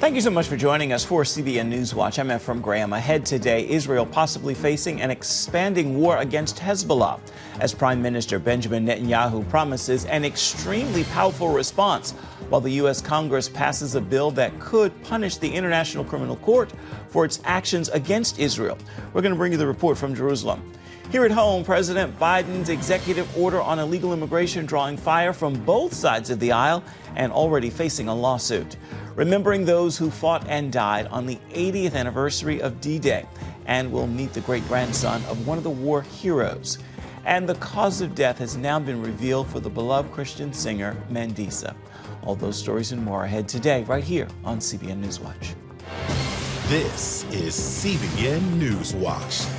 Thank you so much for joining us for CBN NewsWatch. I'm Ephraim Graham. Ahead today, Israel possibly facing an expanding war against Hezbollah as Prime Minister Benjamin Netanyahu promises an extremely powerful response while the U.S. Congress passes a bill that could punish the International Criminal Court for its actions against Israel. We're going to bring you the report from Jerusalem. Here at home, President Biden's executive order on illegal immigration drawing fire from both sides of the aisle and already facing a lawsuit. Remembering those who fought and died on the 80th anniversary of D-Day, and we'll meet the great-grandson of one of the war heroes. And the cause of death has now been revealed for the beloved Christian singer Mandisa. All those stories and more ahead today, right here on CBN NewsWatch. This is CBN NewsWatch.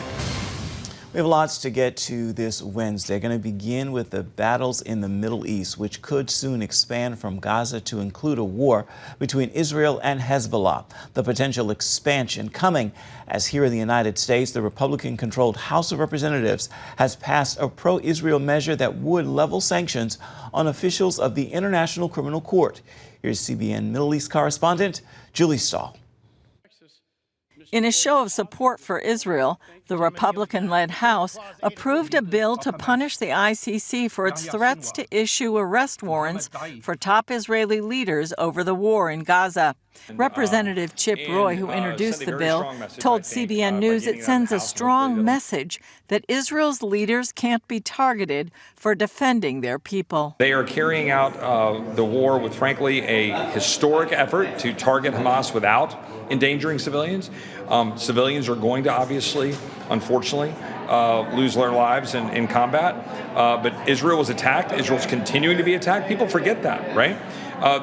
We have lots to get to this Wednesday. Going to begin with the battles in the Middle East, which could soon expand from Gaza to include a war between Israel and Hezbollah. The potential expansion coming as here in the United States, the Republican-controlled House of Representatives has passed a pro-Israel measure that would level sanctions on officials of the International Criminal Court. Here's CBN Middle East correspondent Julie Stahl. In a show of support for Israel, the Republican-led House approved a bill to punish the ICC for its threats to issue arrest warrants for top Israeli leaders over the war in Gaza. Representative Chip Roy, who introduced the bill, told CBN News it sends a strong message that Israel's leaders can't be targeted for defending their people. They are carrying out the war with, frankly, a historic effort to target Hamas without endangering civilians. Civilians are going to obviously, unfortunately, lose their lives in combat. But Israel was attacked. Israel's continuing to be attacked. People forget that, right?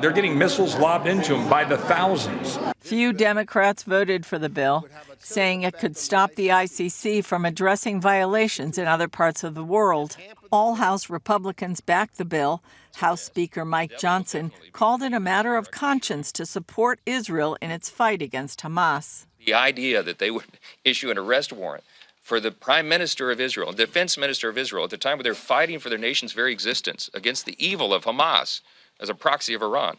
They're getting missiles lobbed into them by the thousands. Few Democrats voted for the bill, saying it could stop the ICC from addressing violations in other parts of the world. All House Republicans backed the bill. House Speaker Mike Johnson called it a matter of conscience to support Israel in its fight against Hamas. The idea that they would issue an arrest warrant for the Prime Minister of Israel, Defense Minister of Israel, at the time where they're fighting for their nation's very existence against the evil of Hamas as a proxy of Iran,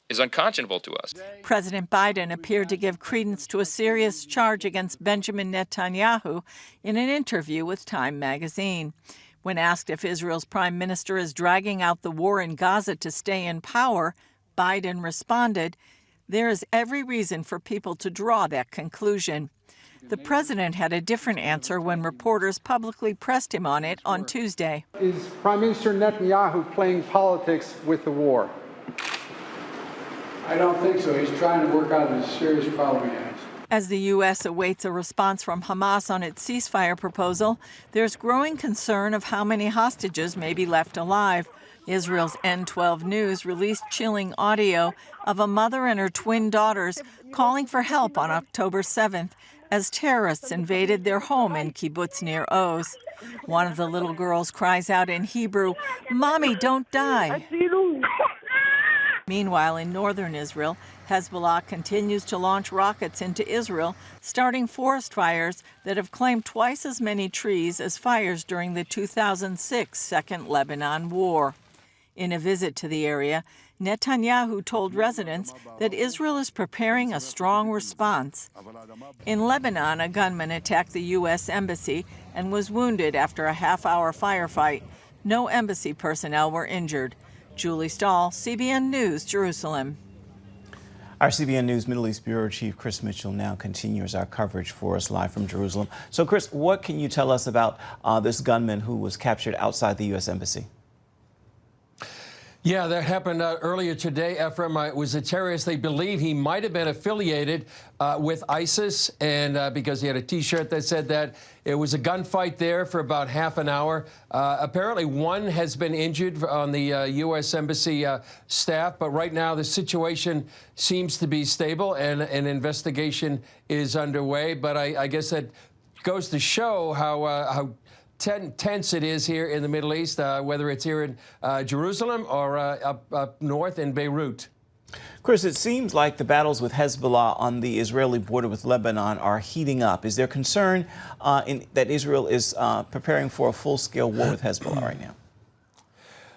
is unconscionable to us. President Biden appeared to give credence to a serious charge against Benjamin Netanyahu in an interview with Time magazine. When asked if Israel's prime minister is dragging out the war in Gaza to stay in power, Biden responded, "There is every reason for people to draw that conclusion." The president had a different answer when reporters publicly pressed him on it on Tuesday. Is Prime Minister Netanyahu playing politics with the war? I don't think so. He's trying to work out a serious problem he has. As the U.S. awaits a response from Hamas on its ceasefire proposal, there's growing concern of how many hostages may be left alive. Israel's N12 News released chilling audio of a mother and her twin daughters calling for help on October 7th as terrorists invaded their home in Kibbutz Nir Oz. One of the little girls cries out in Hebrew, "Mommy, don't die." Meanwhile, in northern Israel, Hezbollah continues to launch rockets into Israel, starting forest fires that have claimed twice as many trees as fires during the 2006 Second Lebanon War. In a visit to the area, Netanyahu told residents that Israel is preparing a strong response. In Lebanon, a gunman attacked the U.S. embassy and was wounded after a half-hour firefight. No embassy personnel were injured. Julie Stahl, CBN News, Jerusalem. Our CBN News Middle East Bureau Chief Chris Mitchell now continues our coverage for us live from Jerusalem. So, Chris, what can you tell us about this gunman who was captured outside the U.S. Embassy? Yeah, that happened earlier today, Ephraim. It was a terrorist. They believe he might have been affiliated with ISIS, and because he had a T-shirt that said that. It was a gunfight there for about half an hour. Apparently, one has been injured on the U.S. Embassy staff, but right now the situation seems to be stable, and an investigation is underway. But I guess that goes to show how tense it is here in the Middle East, whether it's here in Jerusalem or up north in Beirut. Chris, it seems like the battles with Hezbollah on the Israeli border with Lebanon are heating up. Is there concern that Israel is preparing for a full-scale war with Hezbollah right now?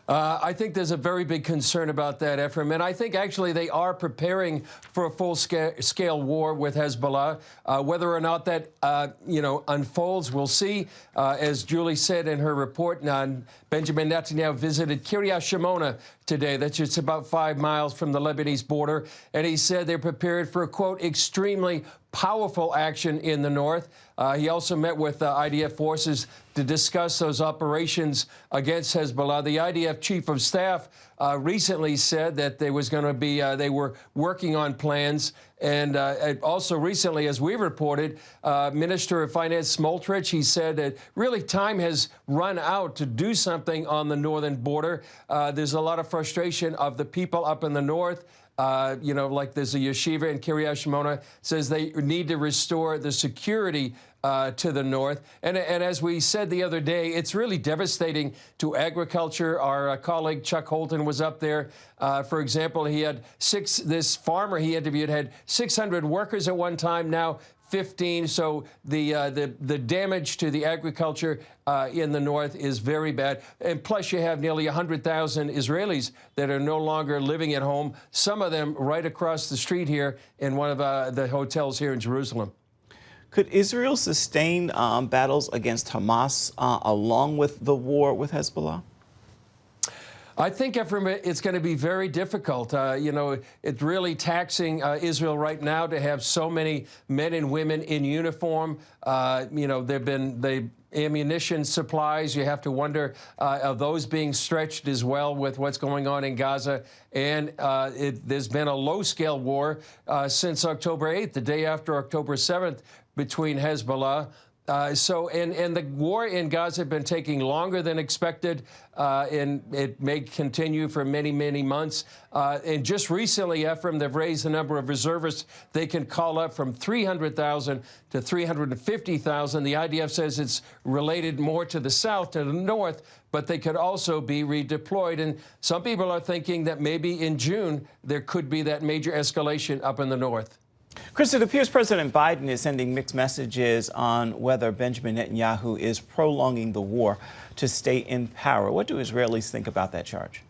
I think there's a very big concern about that, Ephraim. And I think actually they are preparing for a full-scale war with Hezbollah. Whether or not that, unfolds, we'll see. As Julie said in her report, Benjamin Netanyahu visited Kiryat Shimona today. That's just about 5 miles from the Lebanese border. And he said they're prepared for a, quote, extremely powerful action in the north. He also met with IDF forces to discuss those operations against Hezbollah. The IDF chief of staff recently said that there was going to be, they were working on plans. And also recently, as we reported, Minister of Finance Smotrich, he said that really time has run out to do something on the northern border. There's a lot of frustration of the people up in the north. Like there's a yeshiva in Kiryat Shimona, says they need to restore the security to the north. And as we said the other day, it's really devastating to agriculture. Our colleague Chuck Holton was up there. For example, he had this farmer he interviewed had 600 workers at one time, now 15. So the damage to the agriculture in the north is very bad. And plus you have nearly 100,000 Israelis that are no longer living at home, some of them right across the street here in one of the hotels here in Jerusalem. Could Israel sustain battles against Hamas along with the war with Hezbollah? I think, Ephraim, it's going to be very difficult. It's really taxing Israel right now to have so many men and women in uniform. There've been the ammunition supplies. You have to wonder, are those being stretched as well with what's going on in Gaza? And there's been a low-scale war since October 8th, the day after October 7th, between Hezbollah. And the war in Gaza has been taking longer than expected, and it may continue for many, many months. And just recently, Ephraim, they've raised the number of reservists they can call up from 300,000 to 350,000. The IDF says it's related more to the south, to the north, but they could also be redeployed. And some people are thinking that maybe in June there could be that major escalation up in the north. Chris, it appears President Biden is sending mixed messages on whether Benjamin Netanyahu is prolonging the war to stay in power. What do Israelis think about that charge?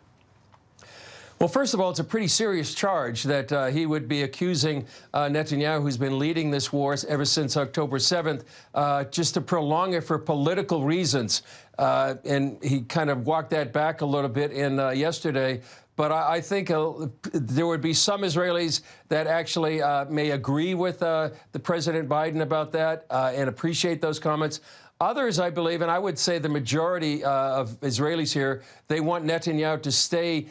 Well, first of all, it's a pretty serious charge that he would be accusing Netanyahu, who's been leading this war ever since October 7th, just to prolong it for political reasons. And he kind of walked that back a little bit in yesterday. But I think there would be some Israelis that actually may agree with the President Biden about that and appreciate those comments. Others, I believe, and I would say the majority of Israelis here, they want Netanyahu to stay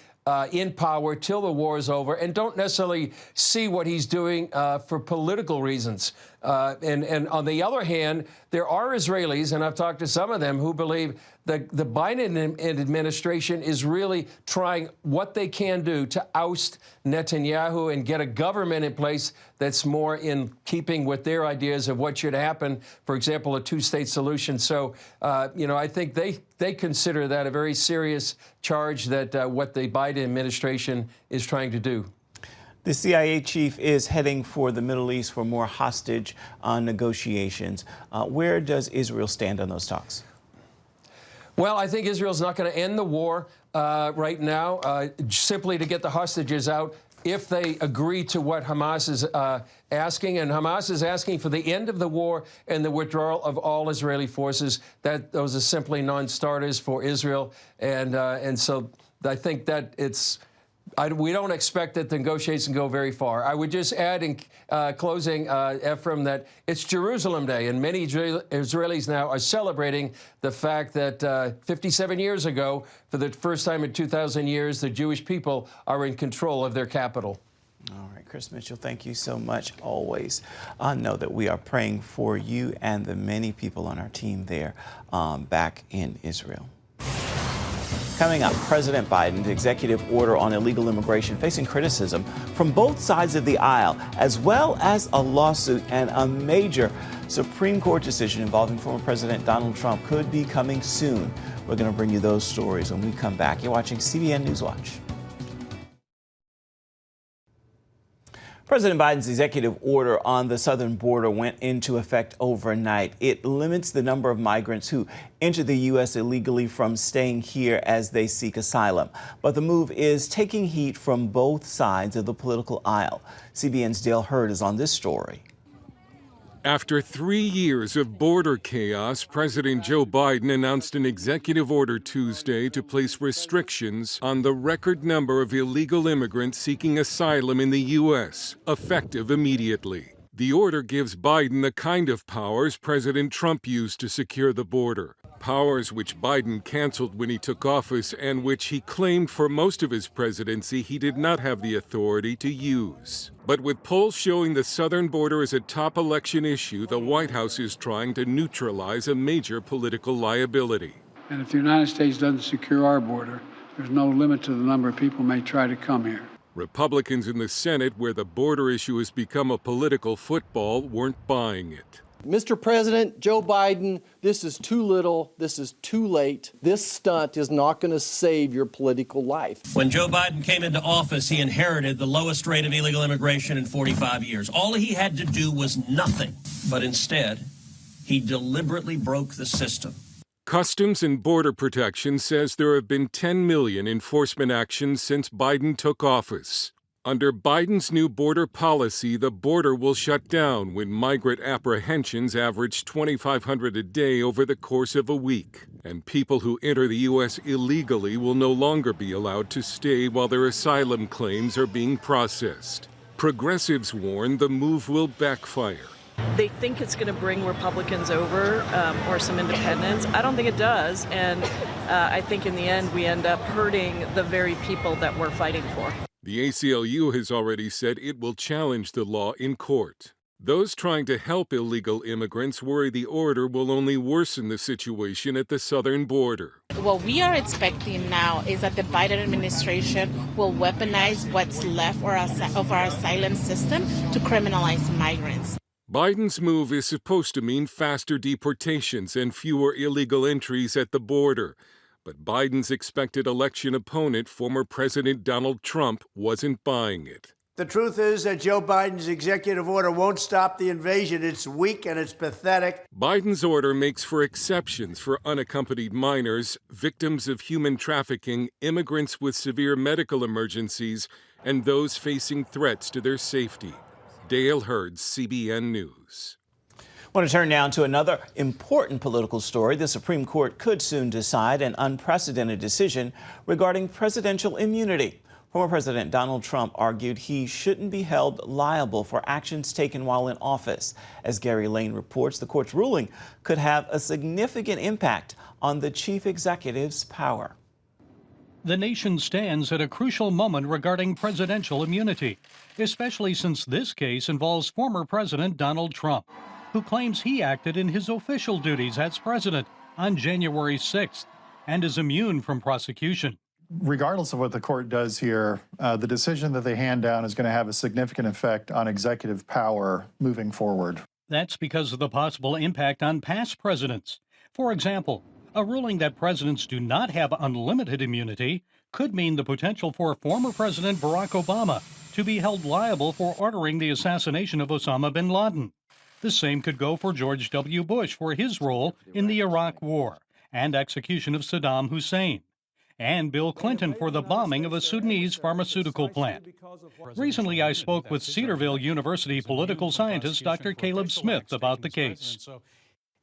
in power till the war is over and don't necessarily see what he's doing for political reasons. And on the other hand, there are Israelis, and I've talked to some of them, who believe that the Biden administration is really trying what they can do to oust Netanyahu and get a government in place that's more in keeping with their ideas of what should happen, for example, a two-state solution. So, I think they consider that a very serious charge that what the Biden administration is trying to do. The CIA chief is heading for the Middle East for more hostage negotiations. Where does Israel stand on those talks? Well, I think Israel's not going to end the war right now simply to get the hostages out if they agree to what Hamas is asking. And Hamas is asking for the end of the war and the withdrawal of all Israeli forces. Those are simply non-starters for Israel. And so I think that we don't expect that the negotiations go very far. I would just add in closing, Ephraim, that it's Jerusalem Day, and many Israelis now are celebrating the fact that 57 years ago, for the first time in 2,000 years, the Jewish people are in control of their capital. All right, Chris Mitchell, thank you so much. Always know that we are praying for you and the many people on our team there back in Israel. Coming up, President Biden's executive order on illegal immigration facing criticism from both sides of the aisle, as well as a lawsuit and a major Supreme Court decision involving former President Donald Trump could be coming soon. We're going to bring you those stories when we come back. You're watching CBN NewsWatch. President Biden's executive order on the southern border went into effect overnight. It limits the number of migrants who enter the U.S. illegally from staying here as they seek asylum. But the move is taking heat from both sides of the political aisle. CBN's Dale Hurd is on this story. After 3 years of border chaos, President Joe Biden announced an executive order Tuesday to place restrictions on the record number of illegal immigrants seeking asylum in the U.S., effective immediately. The order gives Biden the kind of powers President Trump used to secure the border, powers which Biden canceled when he took office and which he claimed for most of his presidency he did not have the authority to use. But with polls showing the southern border as a top election issue, the White House is trying to neutralize a major political liability. And if the United States doesn't secure our border, there's no limit to the number of people who may try to come here. Republicans in the Senate, where the border issue has become a political football, weren't buying it. Mr. President, Joe Biden, this is too little, this is too late. This stunt is not going to save your political life. When Joe Biden came into office, he inherited the lowest rate of illegal immigration in 45 years. All he had to do was nothing. But instead, he deliberately broke the system. Customs and Border Protection says there have been 10 million enforcement actions since Biden took office. Under Biden's new border policy, the border will shut down when migrant apprehensions average 2,500 a day over the course of a week. And people who enter the U.S. illegally will no longer be allowed to stay while their asylum claims are being processed. Progressives warn the move will backfire. They think it's going to bring Republicans over or some independents. I don't think it does. And I think in the end, we end up hurting the very people that we're fighting for. The ACLU has already said it will challenge the law in court. Those trying to help illegal immigrants worry the order will only worsen the situation at the southern border. What we are expecting now is that the Biden administration will weaponize what's left of our asylum system to criminalize migrants. Biden's move is supposed to mean faster deportations and fewer illegal entries at the border. But Biden's expected election opponent, former President Donald Trump, wasn't buying it. The truth is that Joe Biden's executive order won't stop the invasion. It's weak and it's pathetic. Biden's order makes for exceptions for unaccompanied minors, victims of human trafficking, immigrants with severe medical emergencies, and those facing threats to their safety. Dale Hurd, CBN News. I want to turn now to another important political story. The Supreme Court could soon decide an unprecedented decision regarding presidential immunity. Former President Donald Trump argued he shouldn't be held liable for actions taken while in office. As Gary Lane reports, the court's ruling could have a significant impact on the chief executive's power. The nation stands at a crucial moment regarding presidential immunity, especially since this case involves former President Donald Trump, who claims he acted in his official duties as president on January 6th and is immune from prosecution. Regardless of what the court does here, the decision that they hand down is going to have a significant effect on executive power moving forward. That's because of the possible impact on past presidents. For example, a ruling that presidents do not have unlimited immunity could mean the potential for former President Barack Obama to be held liable for ordering the assassination of Osama bin Laden. The same could go for George W. Bush for his role in the Iraq War and execution of Saddam Hussein, and Bill Clinton for the bombing of a Sudanese pharmaceutical plant. Recently, I spoke with Cedarville University political scientist Dr. Caleb Smith about the case.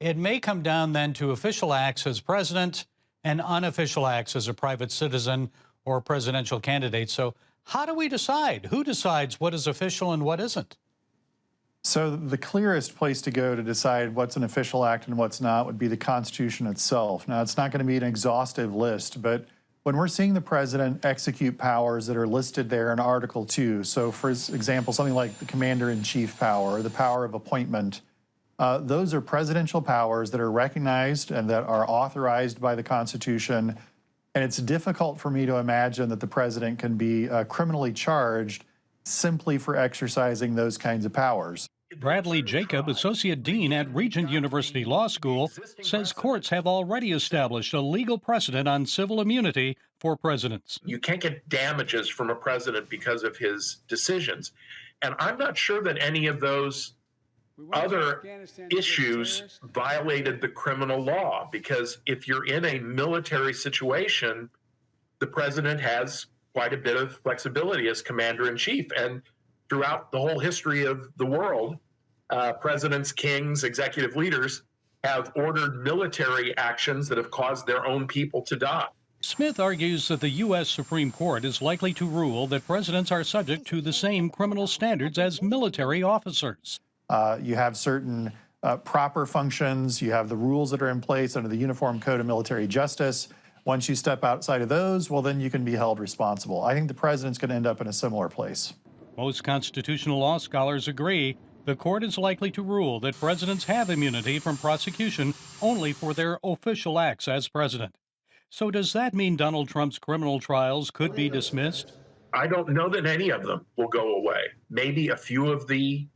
It may come down then to official acts as president and unofficial acts as a private citizen or presidential candidate. So how do we decide? Who decides what is official and what isn't? So the clearest place to go to decide what's an official act and what's not would be the Constitution itself. Now, it's not going to be an exhaustive list, but when we're seeing the president execute powers that are listed there in Article 2, so for example, something like the commander-in-chief power or the power of appointment, those are presidential powers that are recognized and that are authorized by the Constitution. And it's difficult for me to imagine that the president can be criminally charged simply for exercising those kinds of powers. Bradley Jacob, Associate Dean at Regent University Law School, says courts have already established a legal precedent on civil immunity for presidents. You can't get damages from a president because of his decisions. And I'm not sure that any of those other issues violated the criminal law, because if you're in a military situation, the president has quite a bit of flexibility as commander-in-chief. And throughout the whole history of the world, presidents, kings, executive leaders have ordered military actions that have caused their own people to die. Smith argues that the U.S. Supreme Court is likely to rule that presidents are subject to the same criminal standards as military officers. You have certain proper functions. You have the rules that are in place under the Uniform Code of Military Justice. Once you step outside of those, well, then you can be held responsible. I think the president's going to end up in a similar place. Most constitutional law scholars agree the court is likely to rule that presidents have immunity from prosecution only for their official acts as president. So does that mean Donald Trump's criminal trials could be dismissed? I don't know that any of them will go away. Maybe a few of the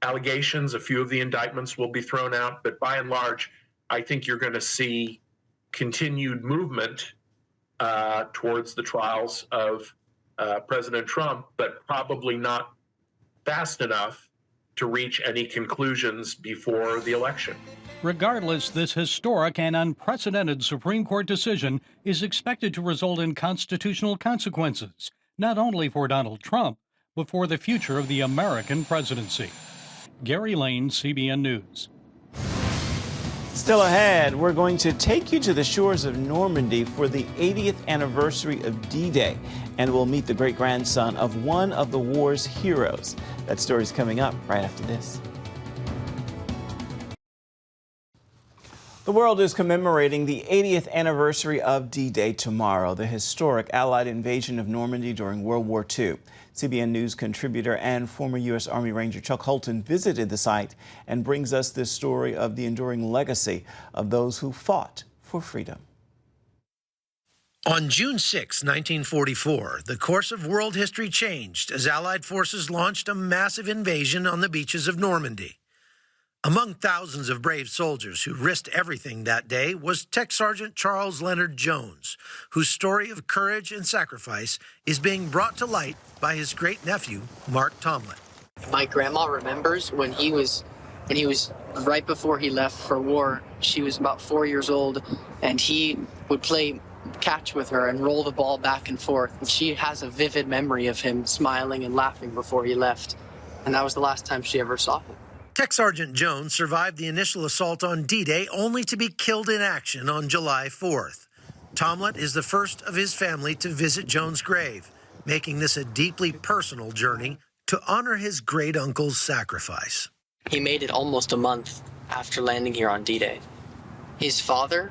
allegations, a few of the indictments will be thrown out, but by and large, I think you're going to see continued movement towards the trials of President Trump, but probably not fast enough to reach any conclusions before the election. Regardless, this historic and unprecedented Supreme Court decision is expected to result in constitutional consequences, not only for Donald Trump, but for the future of the American presidency. Gary Lane, CBN News. Still ahead, we're going to take you to the shores of Normandy for the 80th anniversary of D-Day, and we'll meet the great-grandson of one of the war's heroes. That story's coming up right after this. The world is commemorating the 80th anniversary of D-Day tomorrow, the historic Allied invasion of Normandy during World War II. CBN News contributor and former U.S. Army Ranger Chuck Holton visited the site and brings us this story of the enduring legacy of those who fought for freedom. On June 6, 1944, the course of world history changed as Allied forces launched a massive invasion on the beaches of Normandy. Among thousands of brave soldiers who risked everything that day was Tech Sergeant Charles Leonard Jones, whose story of courage and sacrifice is being brought to light by his great-nephew, Mark Tomlin. My grandma remembers when he was right before he left for war. She was about 4 years old, and he would play catch with her and roll the ball back and forth. And she has a vivid memory of him smiling and laughing before he left. And that was the last time she ever saw him. Tech Sergeant Jones survived the initial assault on D-Day only to be killed in action on July 4th. Tomlin is the first of his family to visit Jones' grave, making this a deeply personal journey to honor his great-uncle's sacrifice. He made it almost a month after landing here on D-Day. His father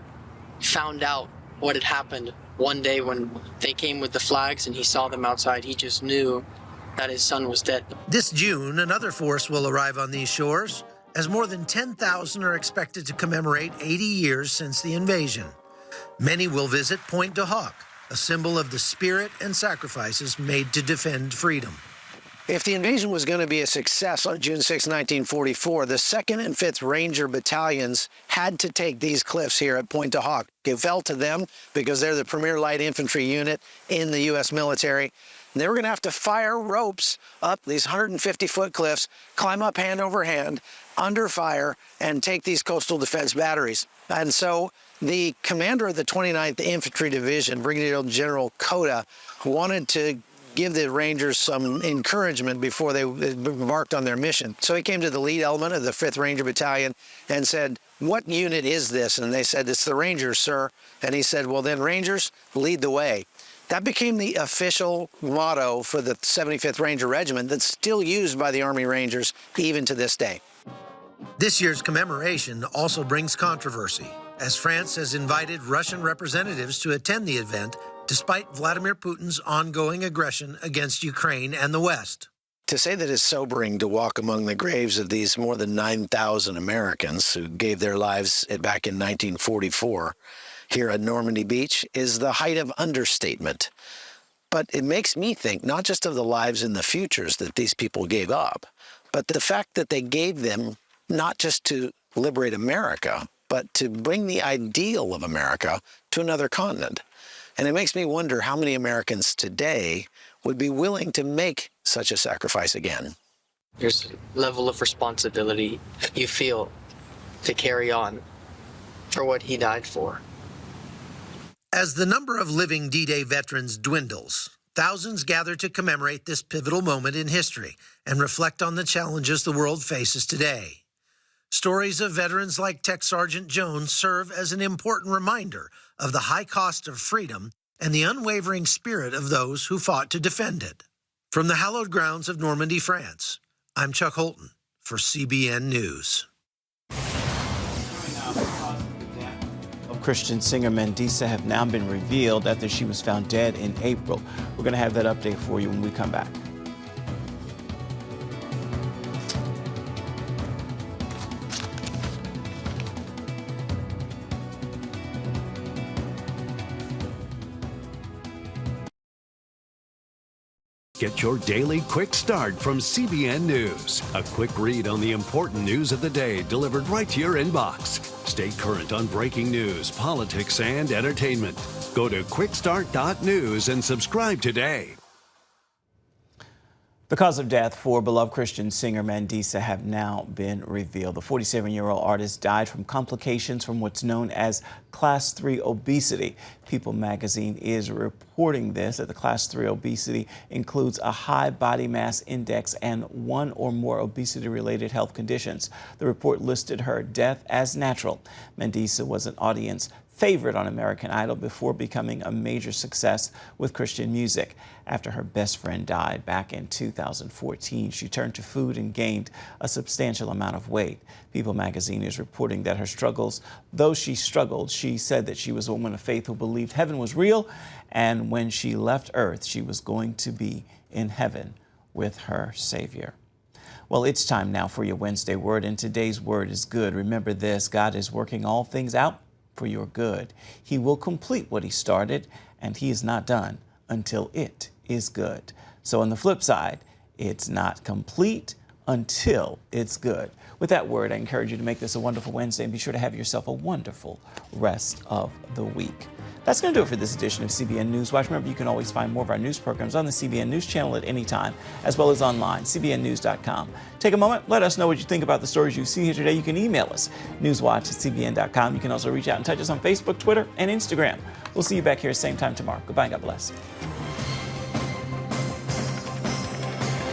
found out what had happened one day when they came with the flags and he saw them outside. He just knew that his son was dead. This June, another force will arrive on these shores, as more than 10,000 are expected to commemorate 80 years since the invasion. Many will visit Pointe du Hoc, a symbol of the spirit and sacrifices made to defend freedom. If the invasion was going to be a success on June 6, 1944, the 2nd and 5th Ranger Battalions had to take these cliffs here at Pointe du Hoc. It fell to them because they're the premier light infantry unit in the U.S. military. And they were going to have to fire ropes up these 150-foot cliffs, climb up hand over hand, under fire, and take these coastal defense batteries. And so the commander of the 29th Infantry Division, Brigadier General Cota, wanted to give the Rangers some encouragement before they embarked on their mission. So he came to the lead element of the 5th Ranger Battalion and said, "What unit is this?" And they said, "It's the Rangers, sir." And he said, "Well, then, Rangers, lead the way." That became the official motto for the 75th Ranger Regiment that's still used by the Army Rangers even to this day. This year's commemoration also brings controversy, as France has invited Russian representatives to attend the event despite Vladimir Putin's ongoing aggression against Ukraine and the West. To say that it's sobering to walk among the graves of these more than 9,000 Americans who gave their lives back in 1944 here at Normandy Beach is the height of understatement. But it makes me think not just of the lives and the futures that these people gave up, but the fact that they gave them not just to liberate America, but to bring the ideal of America to another continent. And it makes me wonder how many Americans today would be willing to make such a sacrifice again. There's a level of responsibility you feel to carry on for what he died for. As the number of living D-Day veterans dwindles, thousands gather to commemorate this pivotal moment in history and reflect on the challenges the world faces today. Stories of veterans like Tech Sergeant Jones serve as an important reminder of the high cost of freedom and the unwavering spirit of those who fought to defend it. From the hallowed grounds of Normandy, France, I'm Chuck Holton for CBN News. Christian singer Mandisa have now been revealed after she was found dead in April. We're going to have that update for you when we come back. Get your daily quick start from CBN News. A quick read on the important news of the day delivered right to your inbox. Stay current on breaking news, politics, and entertainment. Go to quickstart.news and subscribe today. The cause of death for beloved Christian singer Mandisa have now been revealed. The 47-year-old artist died from complications from what's known as Class 3 obesity. People magazine is reporting this, that the Class 3 obesity includes a high body mass index and one or more obesity-related health conditions. The report listed her death as natural. Mandisa was an audience favorite on American Idol before becoming a major success with Christian music. After her best friend died back in 2014, she turned to food and gained a substantial amount of weight. People magazine is reporting that her struggles, though she struggled, she said that she was a woman of faith who believed heaven was real, and when she left Earth, she was going to be in heaven with her Savior. Well, it's time now for your Wednesday word, and today's word is good. Remember this: God is working all things out for your good. He will complete what he started, and he is not done until it is good. So on the flip side, it's not complete until it's good. With that word, I encourage you to make this a wonderful Wednesday and be sure to have yourself a wonderful rest of the week. That's going to do it for this edition of CBN NewsWatch. Remember, you can always find more of our news programs on the CBN News channel at any time, as well as online, cbnnews.com. Take a moment, let us know what you think about the stories you see here today. You can email us, newswatch@cbn.com. You can also reach out and touch us on Facebook, Twitter, and Instagram. We'll see you back here same time tomorrow. Goodbye and God bless.